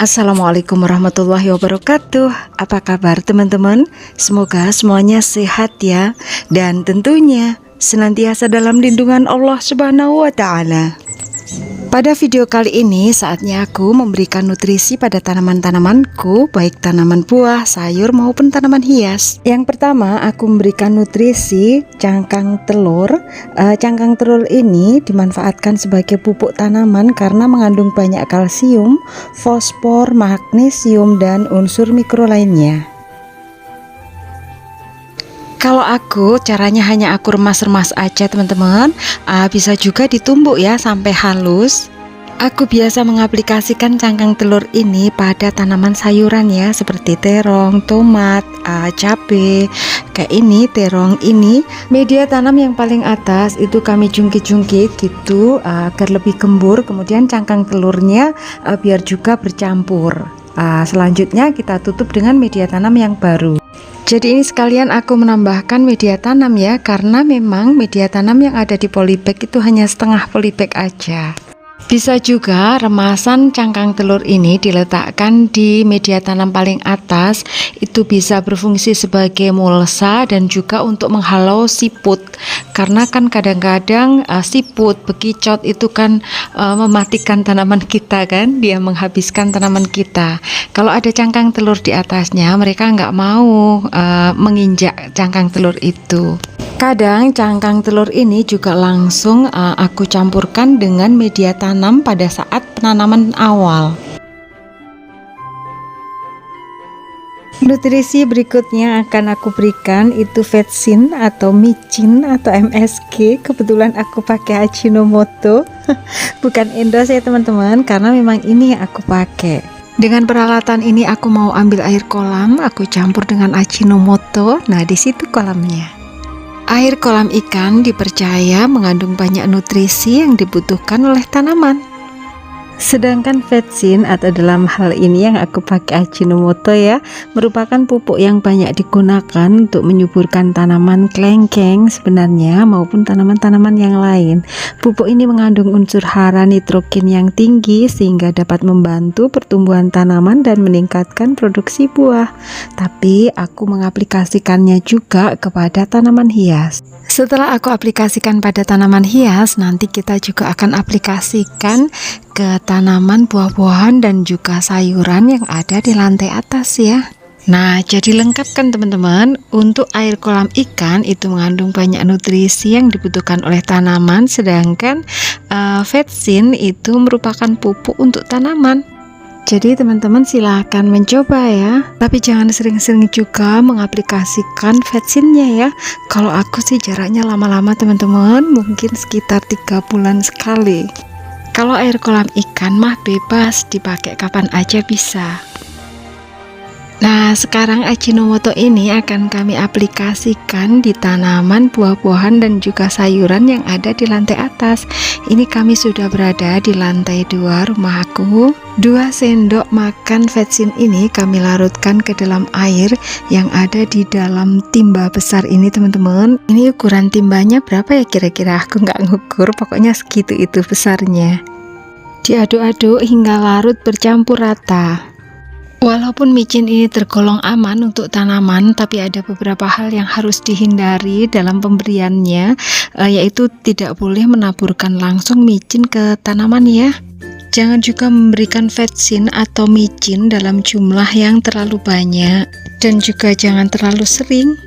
Assalamualaikum warahmatullahi wabarakatuh. Apa kabar teman-teman? Semoga semuanya sehat ya, dan tentunya senantiasa dalam lindungan Allah Subhanahu wa Ta'ala. Pada video kali ini saatnya aku memberikan nutrisi pada tanaman-tanamanku, baik tanaman buah, sayur maupun tanaman hias. Yang pertama aku memberikan nutrisi cangkang telur. Cangkang telur ini dimanfaatkan sebagai pupuk tanaman karena mengandung banyak kalsium, fosfor, magnesium, dan unsur mikro lainnya. Kalau aku caranya hanya aku remas-remas aja teman-teman. Bisa juga ditumbuk ya sampai halus. Aku biasa mengaplikasikan cangkang telur ini pada tanaman sayuran ya, seperti terong, tomat, cabai. Kayak ini terong ini. Media tanam yang paling atas itu kami jungkit-jungkit gitu agar lebih gembur. Kemudian cangkang telurnya biar juga bercampur. Selanjutnya kita tutup dengan media tanam yang baru. Jadi ini sekalian aku menambahkan media tanam ya, karena memang media tanam yang ada di polybag itu hanya setengah polybag aja. Bisa juga remasan cangkang telur ini diletakkan di media tanam paling atas. Itu bisa berfungsi sebagai mulsa dan juga untuk menghalau siput. Karena kan kadang-kadang siput, bekicot itu kan mematikan tanaman kita kan, dia menghabiskan tanaman kita. Kalau ada cangkang telur di atasnya, mereka nggak mau menginjak cangkang telur itu. Kadang cangkang telur ini juga langsung aku campurkan dengan media tanam pada saat penanaman awal. Nutrisi berikutnya akan aku berikan itu vetsin atau micin atau MSG. Kebetulan aku pakai Ajinomoto, bukan Endos ya teman-teman, karena memang ini yang aku pakai. Dengan peralatan ini aku mau ambil air kolam, aku campur dengan Ajinomoto. Nah, di situ kolamnya. Air kolam ikan dipercaya mengandung banyak nutrisi yang dibutuhkan oleh tanaman. Sedangkan vetsin atau dalam hal ini yang aku pakai Ajinomoto ya, merupakan pupuk yang banyak digunakan untuk menyuburkan tanaman kelengkeng sebenarnya maupun tanaman-tanaman yang lain. Pupuk ini mengandung unsur hara nitrogen yang tinggi sehingga dapat membantu pertumbuhan tanaman dan meningkatkan produksi buah. Tapi aku mengaplikasikannya juga kepada tanaman hias. Setelah aku aplikasikan pada tanaman hias, nanti kita juga akan aplikasikan ke tanaman buah-buahan dan juga sayuran yang ada di lantai atas ya. Nah, jadi lengkap kan teman-teman. Untuk air kolam ikan itu mengandung banyak nutrisi yang dibutuhkan oleh tanaman, sedangkan vetsin itu merupakan pupuk untuk tanaman. Jadi teman-teman silahkan mencoba ya, tapi jangan sering-sering juga mengaplikasikan vetsinnya ya. Kalau aku sih jaraknya lama-lama teman-teman, mungkin sekitar 3 bulan sekali. Kalau air kolam ikan mah bebas dipakai kapan aja bisa. Nah, sekarang Ajinomoto ini akan kami aplikasikan di tanaman buah-buahan dan juga sayuran yang ada di lantai atas. Ini kami sudah berada di lantai 2 rumah aku. 2 sendok makan vetsin ini kami larutkan ke dalam air yang ada di dalam timba besar ini teman-teman. Ini ukuran timbanya berapa ya kira-kira? Aku nggak ngukur, pokoknya segitu itu besarnya. Diaduk-aduk hingga larut bercampur rata. Walaupun micin ini tergolong aman untuk tanaman, tapi ada beberapa hal yang harus dihindari dalam pemberiannya, yaitu tidak boleh menaburkan langsung micin ke tanaman ya. Jangan juga memberikan vetsin atau micin dalam jumlah yang terlalu banyak, dan juga jangan terlalu sering.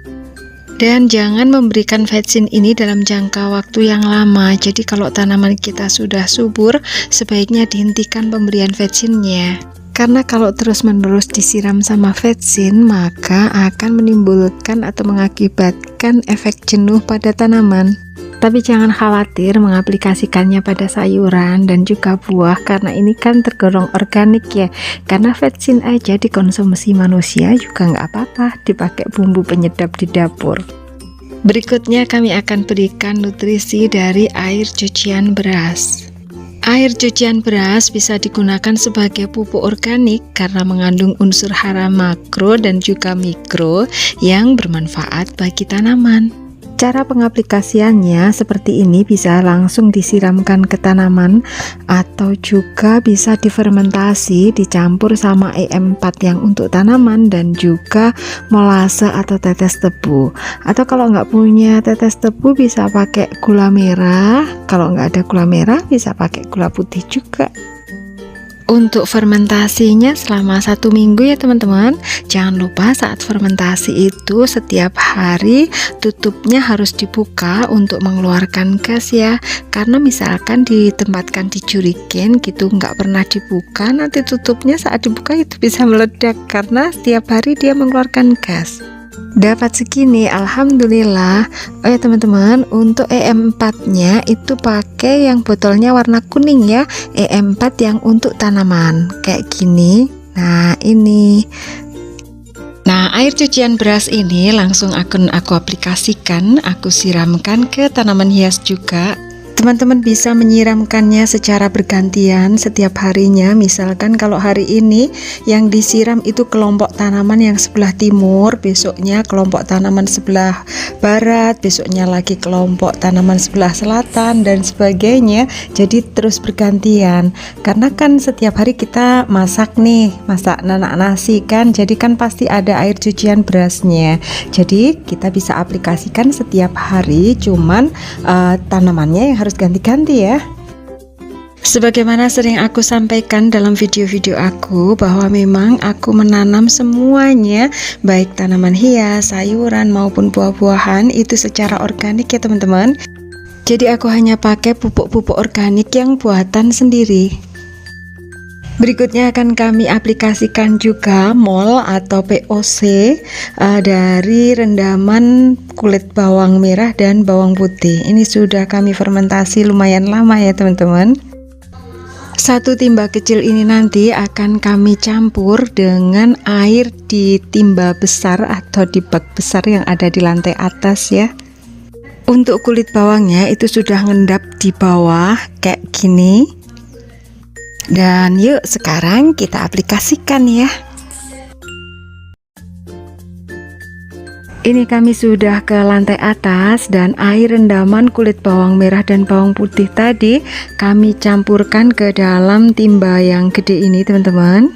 Dan jangan memberikan vetsin ini dalam jangka waktu yang lama. Jadi kalau tanaman kita sudah subur, sebaiknya dihentikan pemberian vetsinnya. Karena kalau terus-menerus disiram sama vetsin, maka akan menimbulkan atau mengakibatkan efek jenuh pada tanaman. Tapi jangan khawatir mengaplikasikannya pada sayuran dan juga buah, karena ini kan tergolong organik ya. Karena vetsin aja dikonsumsi manusia juga nggak apa-apa, dipakai bumbu penyedap di dapur. Berikutnya kami akan berikan nutrisi dari air cucian beras. Air cucian beras bisa digunakan sebagai pupuk organik karena mengandung unsur hara makro dan juga mikro yang bermanfaat bagi tanaman. Cara pengaplikasiannya seperti ini, bisa langsung disiramkan ke tanaman atau juga bisa difermentasi dicampur sama EM4 yang untuk tanaman dan juga molase atau tetes tebu. Atau kalau nggak punya tetes tebu bisa pakai gula merah, kalau nggak ada gula merah bisa pakai gula putih juga. Untuk fermentasinya selama 1 minggu ya teman-teman. Jangan lupa saat fermentasi itu setiap hari tutupnya harus dibuka untuk mengeluarkan gas ya. Karena misalkan ditempatkan di jerigen gitu nggak pernah dibuka, nanti tutupnya saat dibuka itu bisa meledak karena setiap hari dia mengeluarkan gas. Dapat segini, alhamdulillah. Oh ya teman-teman, untuk EM4 nya itu pakai yang botolnya warna kuning ya, EM4 yang untuk tanaman kayak gini. Nah ini, nah air cucian beras ini langsung akan aku aplikasikan, aku siramkan ke tanaman hias juga. Teman-teman bisa menyiramkannya secara bergantian setiap harinya. Misalkan kalau hari ini yang disiram itu kelompok tanaman yang sebelah timur, besoknya kelompok tanaman sebelah barat, besoknya lagi kelompok tanaman sebelah selatan dan sebagainya. Jadi terus bergantian. Karena kan setiap hari kita masak nih, masak nanak nasi kan, jadi kan pasti ada air cucian berasnya. Jadi kita bisa aplikasikan setiap hari, cuman tanamannya yang harus ganti-ganti ya. Sebagaimana sering aku sampaikan dalam video-video aku, bahwa memang aku menanam semuanya, baik tanaman hias, sayuran maupun buah-buahan itu secara organik ya teman-teman. Jadi aku hanya pakai pupuk-pupuk organik yang buatan sendiri. Berikutnya akan kami aplikasikan juga MOL atau POC dari rendaman kulit bawang merah dan bawang putih. Ini sudah kami fermentasi lumayan lama ya teman-teman. 1 timba kecil ini nanti akan kami campur dengan air di timba besar atau di bak besar yang ada di lantai atas ya. Untuk kulit bawangnya itu sudah ngendap di bawah kayak gini. Dan yuk sekarang kita aplikasikan ya. Ini kami sudah ke lantai atas dan air rendaman kulit bawang merah dan bawang putih tadi kami campurkan ke dalam timba yang gede ini teman-teman.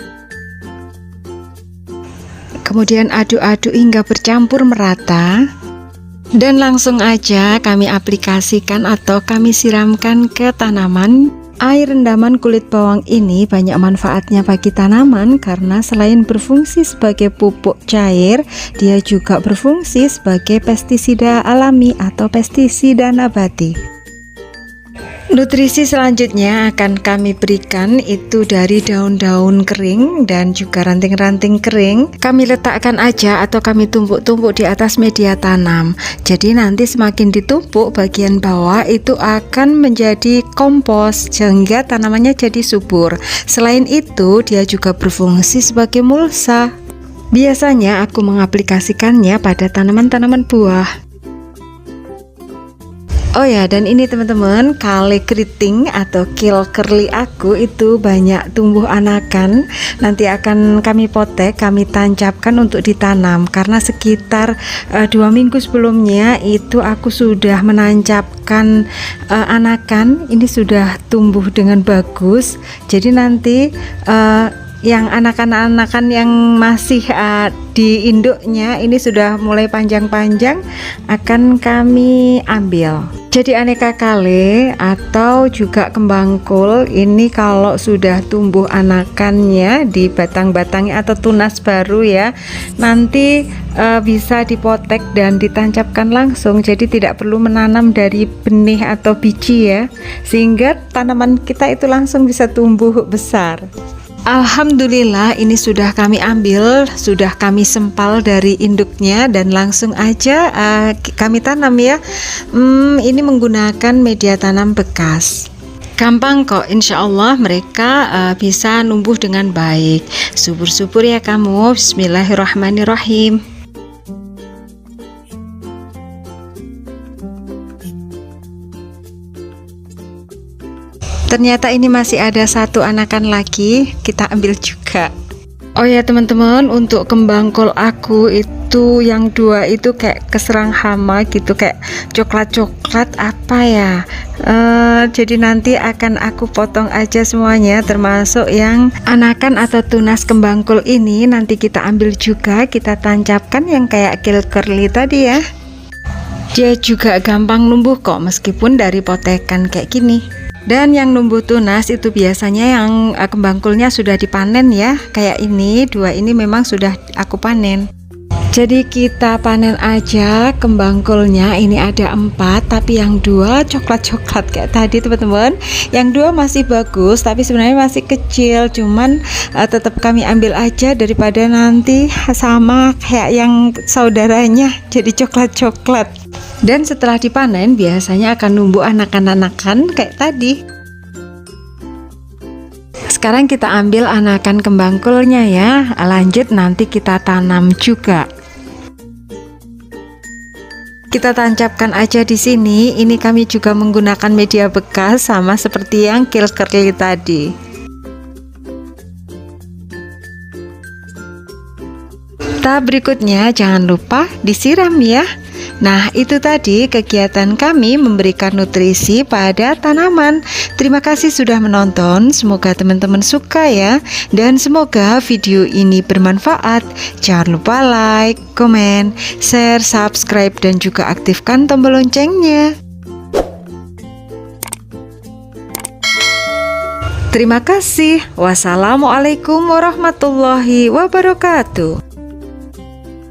Kemudian aduk-aduk hingga bercampur merata. Dan langsung aja kami aplikasikan atau kami siramkan ke tanaman. Air rendaman kulit bawang ini banyak manfaatnya bagi tanaman karena selain berfungsi sebagai pupuk cair, dia juga berfungsi sebagai pestisida alami atau pestisida nabati. Nutrisi selanjutnya akan kami berikan itu dari daun-daun kering dan juga ranting-ranting kering. Kami letakkan aja atau kami tumpuk-tumpuk di atas media tanam. Jadi nanti semakin ditumpuk bagian bawah itu akan menjadi kompos sehingga tanamannya jadi subur. Selain itu dia juga berfungsi sebagai mulsa. Biasanya aku mengaplikasikannya pada tanaman-tanaman buah. Oh ya, dan ini teman-teman, kale keriting atau kale curly aku itu banyak tumbuh anakan. Nanti akan kami potek, kami tancapkan untuk ditanam. Karena sekitar 2 minggu sebelumnya itu aku sudah menancapkan anakan. Ini sudah tumbuh dengan bagus. Jadi nanti yang anakan-anakan yang masih di induknya ini sudah mulai panjang-panjang akan kami ambil. Jadi aneka kale atau juga kembang kol ini kalau sudah tumbuh anakannya di batang-batangnya atau tunas baru ya, nanti bisa dipotek dan ditancapkan langsung. Jadi tidak perlu menanam dari benih atau biji ya, sehingga tanaman kita itu langsung bisa tumbuh besar. Alhamdulillah ini sudah kami ambil, sudah kami sempal dari induknya dan langsung aja kami tanam ya. Ini menggunakan media tanam bekas. Gampang kok, insya Allah mereka bisa numbuh dengan baik. Subur-subur ya kamu. Bismillahirrahmanirrahim. Ternyata ini masih ada satu anakan lagi, kita ambil juga. Oh ya teman-teman, untuk kembang kol aku itu yang 2 itu kayak keserang hama gitu, kayak coklat-coklat apa ya. Jadi nanti akan aku potong aja semuanya, termasuk yang anakan atau tunas kembang kol ini nanti kita ambil juga, kita tancapkan yang kayak kale curly tadi ya. Dia juga gampang numbuh kok meskipun dari potekan kayak gini. Dan yang numbuh tunas itu biasanya yang kembang kulnya sudah dipanen ya. Kayak ini, 2 ini memang sudah aku panen. Jadi kita panen aja kembang kulnya. Ini ada 4, tapi yang 2 coklat-coklat kayak tadi teman-teman. Yang 2 masih bagus, tapi sebenarnya masih kecil. Cuman tetap kami ambil aja daripada nanti sama kayak yang saudaranya jadi coklat-coklat. Dan setelah dipanen biasanya akan numbuh anakan-anakan kayak tadi. Sekarang kita ambil anakan kembang kulnya ya. Lanjut nanti kita tanam juga. Kita tancapkan aja di sini. Ini kami juga menggunakan media bekas sama seperti yang kale curly tadi. Tahap berikutnya jangan lupa disiram ya. Nah, itu tadi kegiatan kami memberikan nutrisi pada tanaman. Terima kasih sudah menonton, semoga teman-teman suka ya. Dan semoga video ini bermanfaat. Jangan lupa like, komen, share, subscribe, dan juga aktifkan tombol loncengnya. Terima kasih. Wassalamualaikum warahmatullahi wabarakatuh.